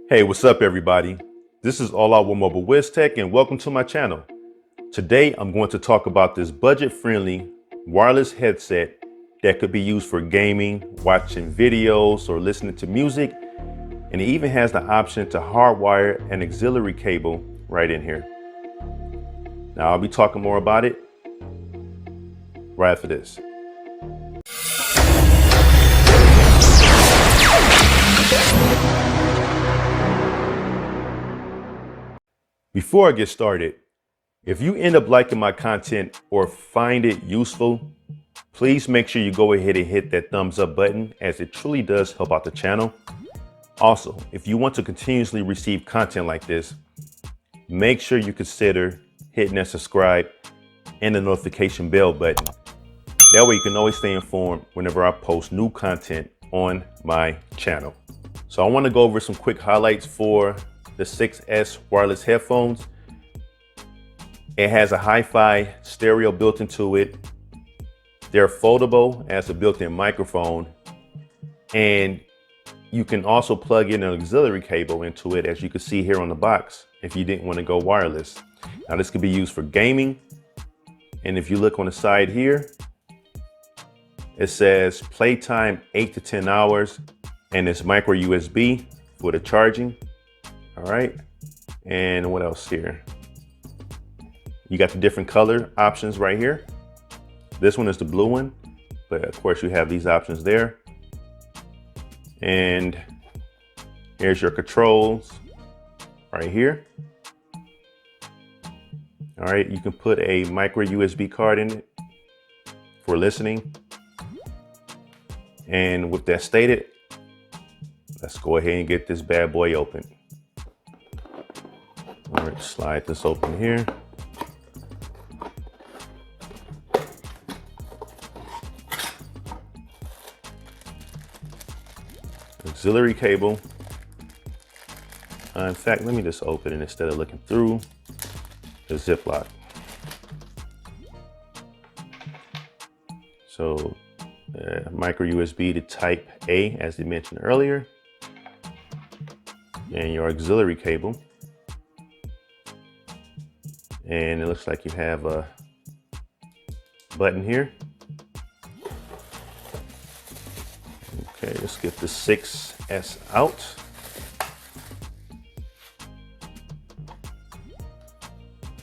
Hey, what's up everybody? This is All Out with Mobile WizTech and welcome to my channel. Today I'm going to talk about this budget-friendly wireless headset that could be used for gaming, watching videos, or listening to music. And it even has the option to hardwire an auxiliary cable right in here. Now I'll be talking more about it right after this. Before I get started, if you end up liking my content or find it useful, please make sure you go ahead and hit that thumbs up button, as it truly does help out the channel. Also, if you want to continuously receive content like this, make sure you consider hitting that subscribe and the notification bell button. That way you can always stay informed whenever I post new content on my channel. So I want to go over some quick highlights for the 6S wireless headphones. It has a hi-fi stereo built into it. They're foldable, as a built-in microphone, and you can also plug in an auxiliary cable into it, as you can see here on the box, if you didn't want to go wireless. Now this could be used for gaming, and if you look on the side here, it says playtime 8 to 10 hours, and it's micro USB for the charging. All right, and what else here? You got the different color options right here. This one is the blue one, but of course you have these options there. And here's your controls right here. All right, you can put a micro USB card in it for listening. And with that stated, let's go ahead and get this bad boy open. All right, slide this open here. Auxiliary cable. In fact, let me just open it instead of looking through the Ziploc. So micro USB to type A, as we mentioned earlier, and your auxiliary cable. And it looks like you have a button here. Okay, let's get the 6S out.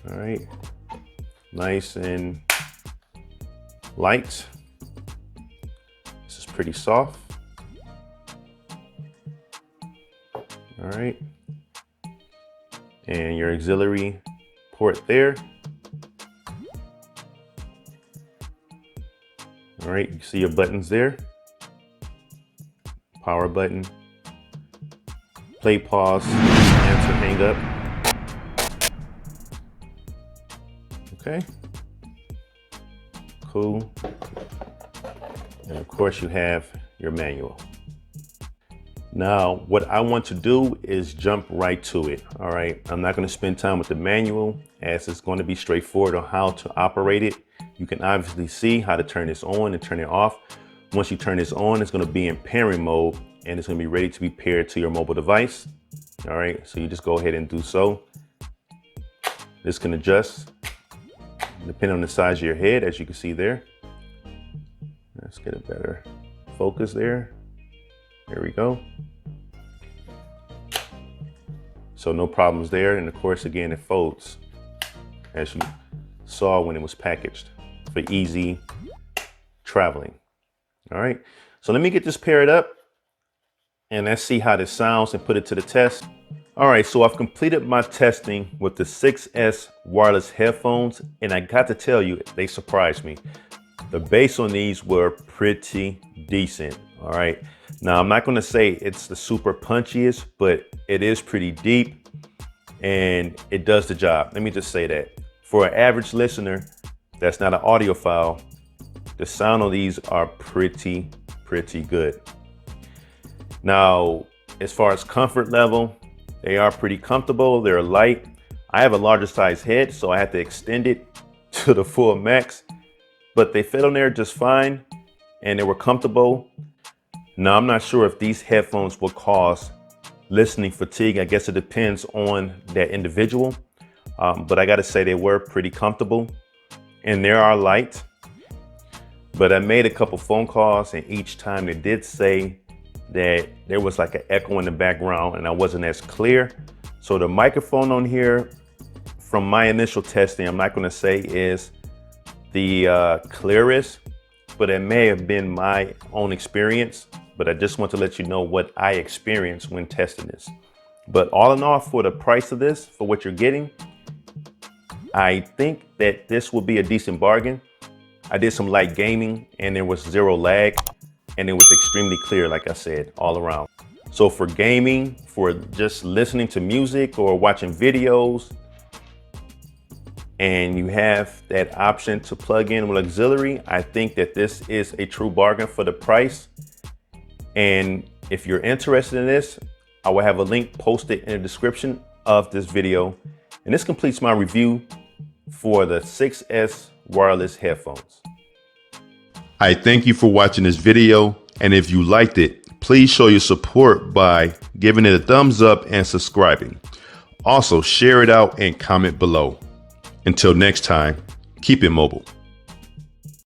All right, nice and light. This is pretty soft. All right, and your auxiliary port there. All right, you see your buttons there. Power button, play, pause, answer, hang up. Okay, cool. And of course you have your manual. Now, what I want to do is jump right to it. All right, I'm not going to spend time with the manual, as it's going to be straightforward on how to operate it. You can obviously see how to turn this on and turn it off. Once you turn this on, it's going to be in pairing mode, and it's going to be ready to be paired to your mobile device. All right, so you just go ahead and do so. This can adjust depending on the size of your head, as you can see there. Let's get a better focus there. There we go. So no problems there. And of course, again, it folds, as you saw when it was packaged, for easy traveling. All right, so let me get this paired up and let's see how this sounds and put it to the test. All right, so I've completed my testing with the 6S wireless headphones, and I got to tell you, they surprised me. The bass on these were pretty decent. All right, now I'm not going to say it's the super punchiest, but it is pretty deep and it does the job. Let me just say that. For an average listener that's not an audiophile, the sound of these are pretty good. Now, as far as comfort level, they are pretty comfortable. They're light. I have a larger size head, so I had to extend it to the full max, but they fit on there just fine and they were comfortable. Now, I'm not sure if these headphones will cost listening fatigue. I guess it depends on that individual. But I gotta say they were pretty comfortable and they are light. But I made a couple phone calls and each time they did say that there was like an echo in the background and I wasn't as clear. So the microphone on here, from my initial testing, I'm not gonna say is the clearest, but it may have been my own experience. But I just want to let you know what I experienced when testing this. But all in all, for the price of this, for what you're getting, I think that this will be a decent bargain. I did some light gaming and there was zero lag and it was extremely clear, like I said, all around. So for gaming, for just listening to music or watching videos, and you have that option to plug in with auxiliary, I think that this is a true bargain for the price. And if you're interested in this, I will have a link posted in the description of this video. And this completes my review for the 6S wireless headphones. I thank you for watching this video. And if you liked it, please show your support by giving it a thumbs up and subscribing. Also, share it out and comment below. Until next time, keep it mobile.